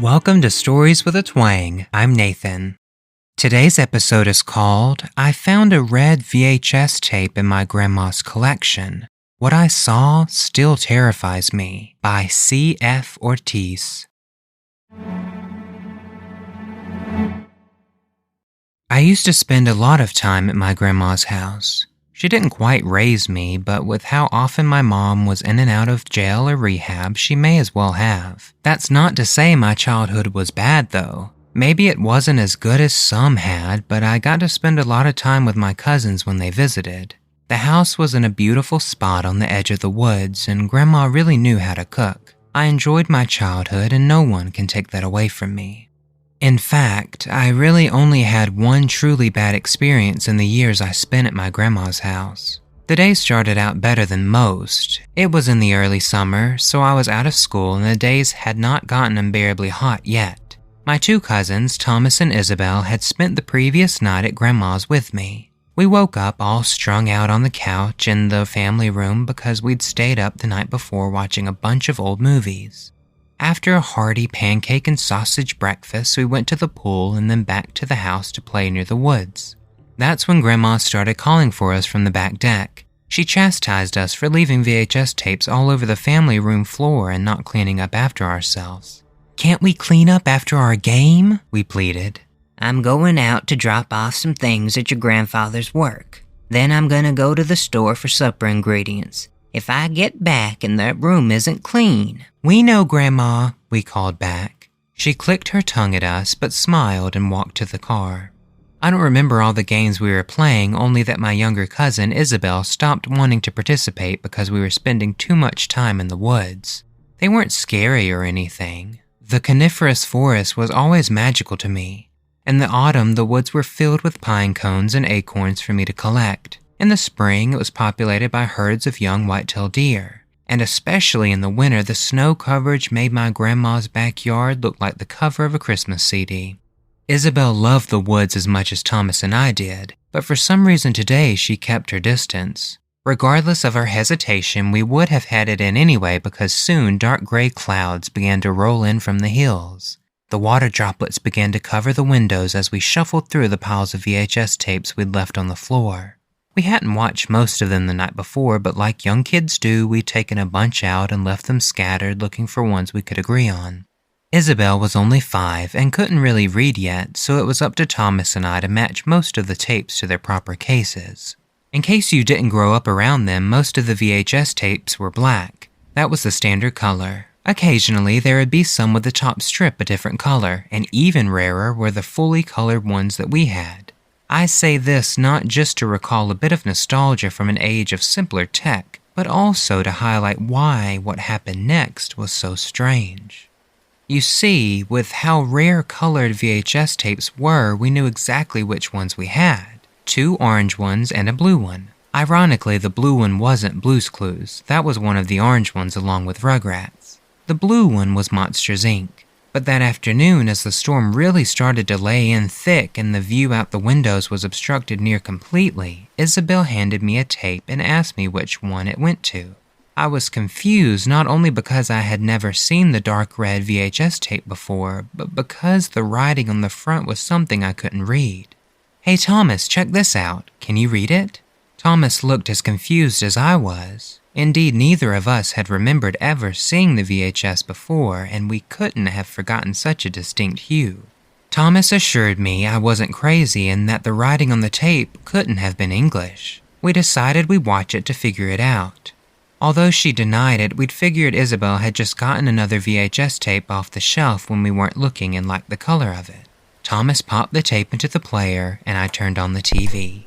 Welcome to Stories with a Twang. I'm Nathan. Today's episode is called I Found a Red VHS Tape in My Grandma's Collection. What I Saw Still Terrifies Me by C.F. Ortiz. I used to spend a lot of time at my grandma's house. She didn't quite raise me, but with how often my mom was in and out of jail or rehab, she may as well have. That's not to say my childhood was bad, though. Maybe it wasn't as good as some had, but I got to spend a lot of time with my cousins when they visited. The house was in a beautiful spot on the edge of the woods, and Grandma really knew how to cook. I enjoyed my childhood, and no one can take that away from me. In fact, I really only had one truly bad experience in the years I spent at my grandma's house. The day started out better than most. It was in the early summer, so I was out of school and the days had not gotten unbearably hot yet. My two cousins, Thomas and Isabel, had spent the previous night at Grandma's with me. We woke up all strung out on the couch in the family room because we'd stayed up the night before watching a bunch of old movies. After a hearty pancake and sausage breakfast, we went to the pool and then back to the house to play near the woods. That's when Grandma started calling for us from the back deck. She chastised us for leaving VHS tapes all over the family room floor and not cleaning up after ourselves. "Can't we clean up after our game?" we pleaded. "I'm going out to drop off some things at your grandfather's work. Then I'm going to go to the store for supper ingredients. If I get back and that room isn't clean..." "We know, Grandma," we called back. She clicked her tongue at us but smiled and walked to the car. I don't remember all the games we were playing, only that my younger cousin Isabel stopped wanting to participate because we were spending too much time in the woods. They weren't scary or anything. The coniferous forest was always magical to me. In the autumn, the woods were filled with pine cones and acorns for me to collect. In the spring, it was populated by herds of young white-tailed deer. And especially in the winter, the snow coverage made my grandma's backyard look like the cover of a Christmas CD. Isabel loved the woods as much as Thomas and I did, but for some reason today she kept her distance. Regardless of our hesitation, we would have headed in anyway because soon dark gray clouds began to roll in from the hills. The water droplets began to cover the windows as we shuffled through the piles of VHS tapes we'd left on the floor. We hadn't watched most of them the night before, but like young kids do, we'd taken a bunch out and left them scattered looking for ones we could agree on. Isabel was only 5 and couldn't really read yet, so it was up to Thomas and I to match most of the tapes to their proper cases. In case you didn't grow up around them, most of the VHS tapes were black. That was the standard color. Occasionally, there would be some with the top strip a different color, and even rarer were the fully colored ones that we had. I say this not just to recall a bit of nostalgia from an age of simpler tech, but also to highlight why what happened next was so strange. You see, with how rare colored VHS tapes were, we knew exactly which ones we had. 2 orange ones and a blue one. Ironically, the blue one wasn't Blue's Clues. That was one of the orange ones along with Rugrats. The blue one was Monsters, Inc. But that afternoon, as the storm really started to lay in thick and the view out the windows was obstructed near completely, Isabel handed me a tape and asked me which one it went to. I was confused not only because I had never seen the dark red VHS tape before, but because the writing on the front was something I couldn't read. "Hey Thomas, check this out. Can you read it?" Thomas looked as confused as I was. Indeed, neither of us had remembered ever seeing the VHS before, and we couldn't have forgotten such a distinct hue. Thomas assured me I wasn't crazy and that the writing on the tape couldn't have been English. We decided we'd watch it to figure it out. Although she denied it, we'd figured Isabel had just gotten another VHS tape off the shelf when we weren't looking and liked the color of it. Thomas popped the tape into the player, and I turned on the TV.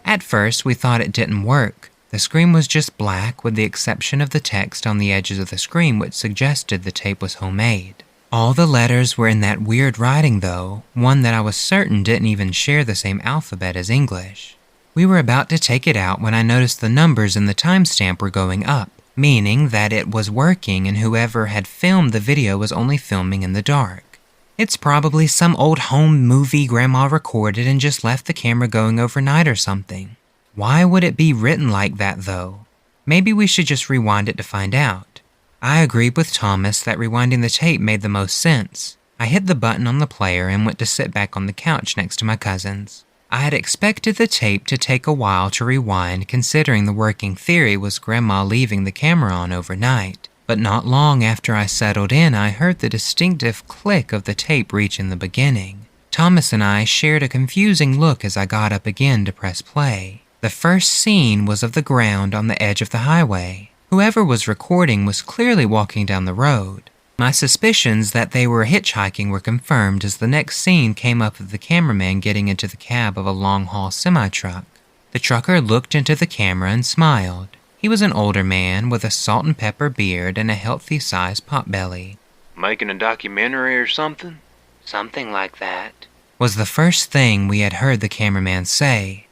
At first, we thought it didn't work. The screen was just black with the exception of the text on the edges of the screen which suggested the tape was homemade. All the letters were in that weird writing though, one that I was certain didn't even share the same alphabet as English. We were about to take it out when I noticed the numbers in the timestamp were going up, meaning that it was working and whoever had filmed the video was only filming in the dark. It's probably some old home movie Grandma recorded and just left the camera going overnight or something. Why would it be written like that, though? Maybe we should just rewind it to find out. I agreed with Thomas that rewinding the tape made the most sense. I hit the button on the player and went to sit back on the couch next to my cousins. I had expected the tape to take a while to rewind, considering the working theory was Grandma leaving the camera on overnight. But not long after I settled in, I heard the distinctive click of the tape reaching the beginning. Thomas and I shared a confusing look as I got up again to press play. The first scene was of the ground on the edge of the highway. Whoever was recording was clearly walking down the road. My suspicions that they were hitchhiking were confirmed as the next scene came up of the cameraman getting into the cab of a long-haul semi-truck. The trucker looked into the camera and smiled. He was an older man with a salt and pepper beard and a healthy-sized potbelly. "Making a documentary or something?" Something like that, was the first thing we had heard the cameraman say.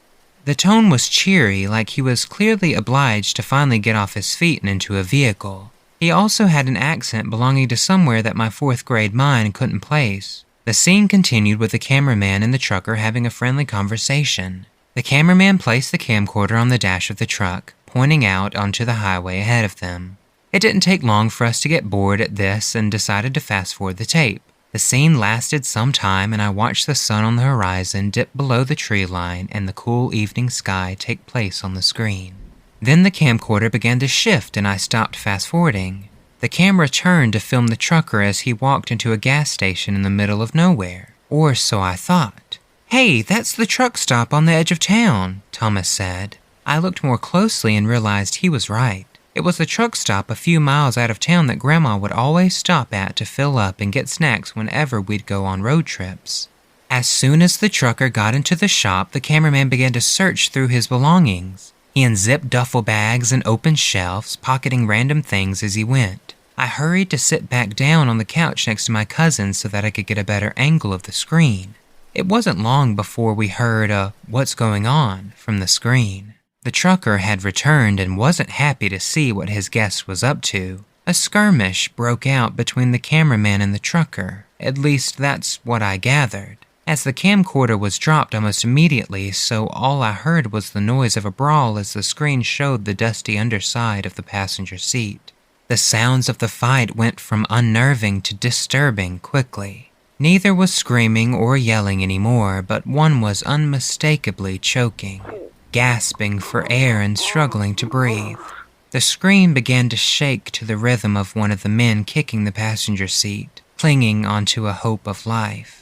The tone was cheery, like he was clearly obliged to finally get off his feet and into a vehicle. He also had an accent belonging to somewhere that my 4th grade mind couldn't place. The scene continued with the cameraman and the trucker having a friendly conversation. The cameraman placed the camcorder on the dash of the truck, pointing out onto the highway ahead of them. It didn't take long for us to get bored at this and decided to fast forward the tape. The scene lasted some time and I watched the sun on the horizon dip below the tree line and the cool evening sky take place on the screen. Then the camcorder began to shift and I stopped fast-forwarding. The camera turned to film the trucker as he walked into a gas station in the middle of nowhere. Or so I thought. "Hey, that's the truck stop on the edge of town," Thomas said. I looked more closely and realized he was right. It was the truck stop a few miles out of town that Grandma would always stop at to fill up and get snacks whenever we'd go on road trips. As soon as the trucker got into the shop, the cameraman began to search through his belongings. He unzipped duffel bags and opened shelves, pocketing random things as he went. I hurried to sit back down on the couch next to my cousin so that I could get a better angle of the screen. It wasn't long before we heard a "what's going on" from the screen. The trucker had returned and wasn't happy to see what his guest was up to. A skirmish broke out between the cameraman and the trucker. At least that's what I gathered, as the camcorder was dropped almost immediately, so all I heard was the noise of a brawl as the screen showed the dusty underside of the passenger seat. The sounds of the fight went from unnerving to disturbing quickly. Neither was screaming or yelling anymore, but one was unmistakably choking, gasping for air and struggling to breathe. The screen began to shake to the rhythm of one of the men kicking the passenger seat, clinging onto a hope of life.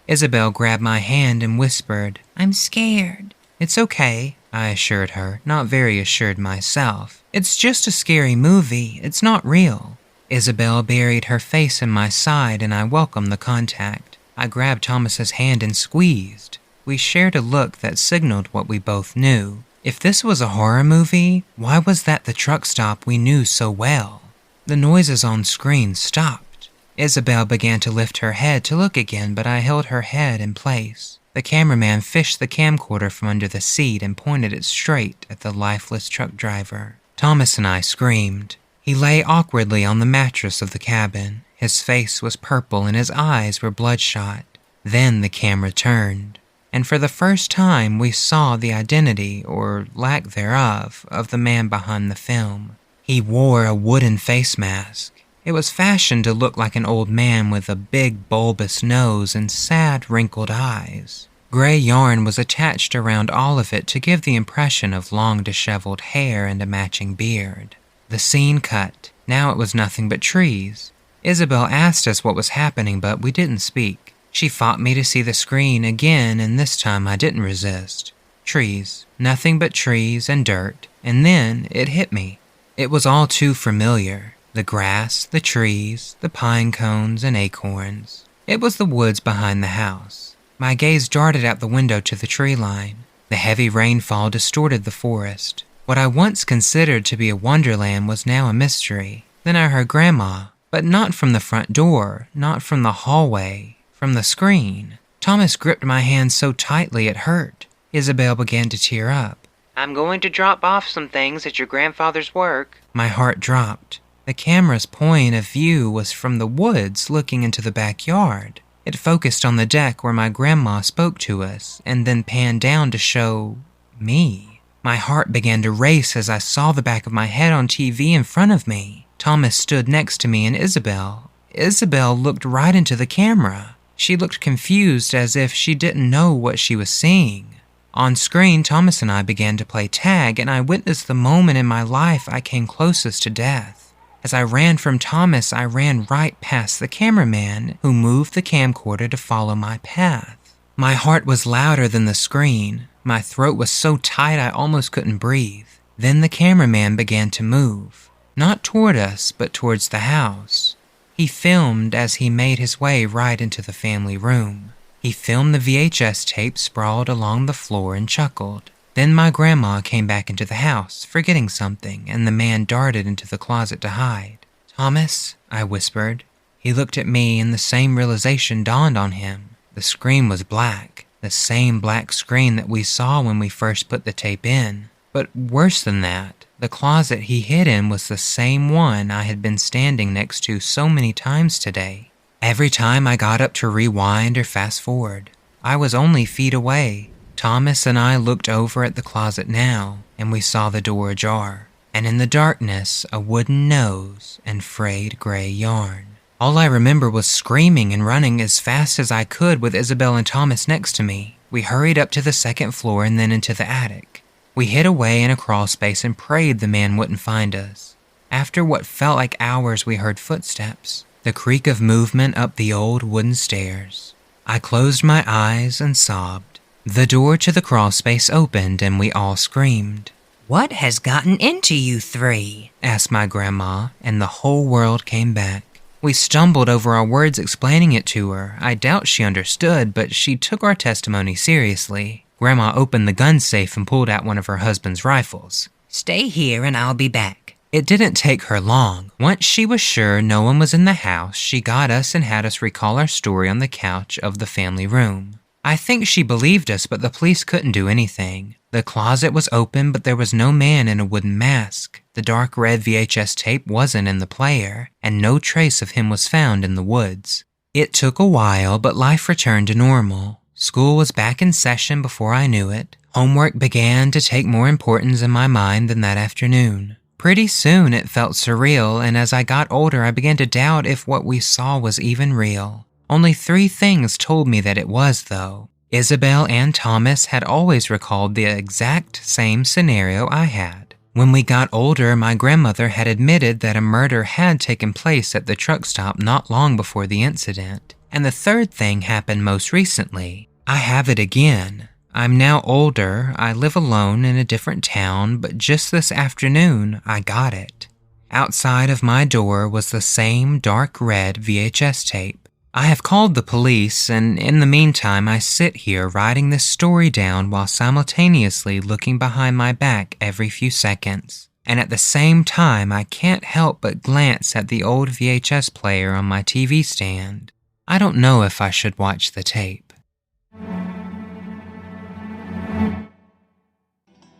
Isabel grabbed my hand and whispered, "I'm scared." "It's okay," I assured her, not very assured myself. "It's just a scary movie. It's not real." Isabel buried her face in my side and I welcomed the contact. I grabbed Thomas's hand and squeezed. We shared a look that signaled what we both knew. If this was a horror movie, why was that the truck stop we knew so well? The noises on screen stopped. Isabel began to lift her head to look again, but I held her head in place. The cameraman fished the camcorder from under the seat and pointed it straight at the lifeless truck driver. Thomas and I screamed. He lay awkwardly on the mattress of the cabin. His face was purple and his eyes were bloodshot. Then the camera turned, and for the first time we saw the identity, or lack thereof, of the man behind the film. He wore a wooden face mask. It was fashioned to look like an old man with a big bulbous nose and sad wrinkled eyes. Gray yarn was attached around all of it to give the impression of long disheveled hair and a matching beard. The scene cut. Now it was nothing but trees. Isabel asked us what was happening, but we didn't speak. She fought me to see the screen again, and this time I didn't resist. Trees. Nothing but trees and dirt. And then it hit me. It was all too familiar. The grass, the trees, the pine cones and acorns. It was the woods behind the house. My gaze darted out the window to the tree line. The heavy rainfall distorted the forest. What I once considered to be a wonderland was now a mystery. Then I heard Grandma, but not from the front door, not from the hallway, from the screen. Thomas gripped my hand so tightly it hurt. Isabel began to tear up. "I'm going to drop off some things at your grandfather's work." My heart dropped. The camera's point of view was from the woods looking into the backyard. It focused on the deck where my grandma spoke to us, and then panned down to show me. My heart began to race as I saw the back of my head on TV in front of me. Thomas stood next to me and Isabel. Isabel looked right into the camera. She looked confused, as if she didn't know what she was seeing. On screen, Thomas and I began to play tag, and I witnessed the moment in my life I came closest to death. As I ran from Thomas, I ran right past the cameraman, who moved the camcorder to follow my path. My heart was louder than the screen. My throat was so tight I almost couldn't breathe. Then the cameraman began to move, not toward us, but towards the house. He filmed as he made his way right into the family room. He filmed the VHS tape sprawled along the floor and chuckled. Then my grandma came back into the house, forgetting something, and the man darted into the closet to hide. "Thomas," I whispered. He looked at me, and the same realization dawned on him. The screen was black, the same black screen that we saw when we first put the tape in. But worse than that, the closet he hid in was the same one I had been standing next to so many times today. Every time I got up to rewind or fast forward, I was only feet away. Thomas and I looked over at the closet now, and we saw the door ajar, and in the darkness, a wooden nose and frayed gray yarn. All I remember was screaming and running as fast as I could with Isabel and Thomas next to me. We hurried up to the second floor and then into the attic. We hid away in a crawl space and prayed the man wouldn't find us. After what felt like hours, we heard footsteps, the creak of movement up the old wooden stairs. I closed my eyes and sobbed. The door to the crawl space opened and we all screamed. "What has gotten into you three?" asked my grandma, and the whole world came back. We stumbled over our words explaining it to her. I doubt she understood, but she took our testimony seriously. Grandma opened the gun safe and pulled out one of her husband's rifles. "Stay here and I'll be back." It didn't take her long. Once she was sure no one was in the house, she got us and had us recall our story on the couch of the family room. I think she believed us, but the police couldn't do anything. The closet was open, but there was no man in a wooden mask. The dark red VHS tape wasn't in the player, and no trace of him was found in the woods. It took a while, but life returned to normal. School was back in session before I knew it. Homework began to take more importance in my mind than that afternoon. Pretty soon it felt surreal, and as I got older, I began to doubt if what we saw was even real. Only 3 things told me that it was, though. Isabel and Thomas had always recalled the exact same scenario I had. When we got older, my grandmother had admitted that a murder had taken place at the truck stop not long before the incident. And the third thing happened most recently. I have it again. I'm now older, I live alone in a different town, but just this afternoon, I got it. Outside of my door was the same dark red VHS tape. I have called the police, and in the meantime, I sit here writing this story down while simultaneously looking behind my back every few seconds. And at the same time, I can't help but glance at the old VHS player on my TV stand. I don't know if I should watch the tape.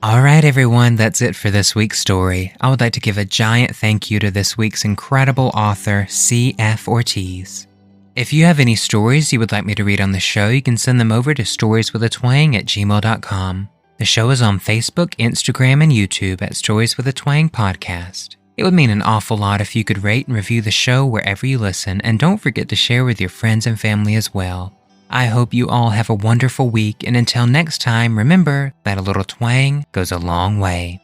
Alright everyone, that's it for this week's story. I would like to give a giant thank you to this week's incredible author, C.F. Ortiz. If you have any stories you would like me to read on the show, you can send them over to storieswithatwang@gmail.com. The show is on Facebook, Instagram, and YouTube at Stories with a Twang Podcast. It would mean an awful lot if you could rate and review the show wherever you listen, and don't forget to share with your friends and family as well. I hope you all have a wonderful week, and until next time, remember that a little twang goes a long way.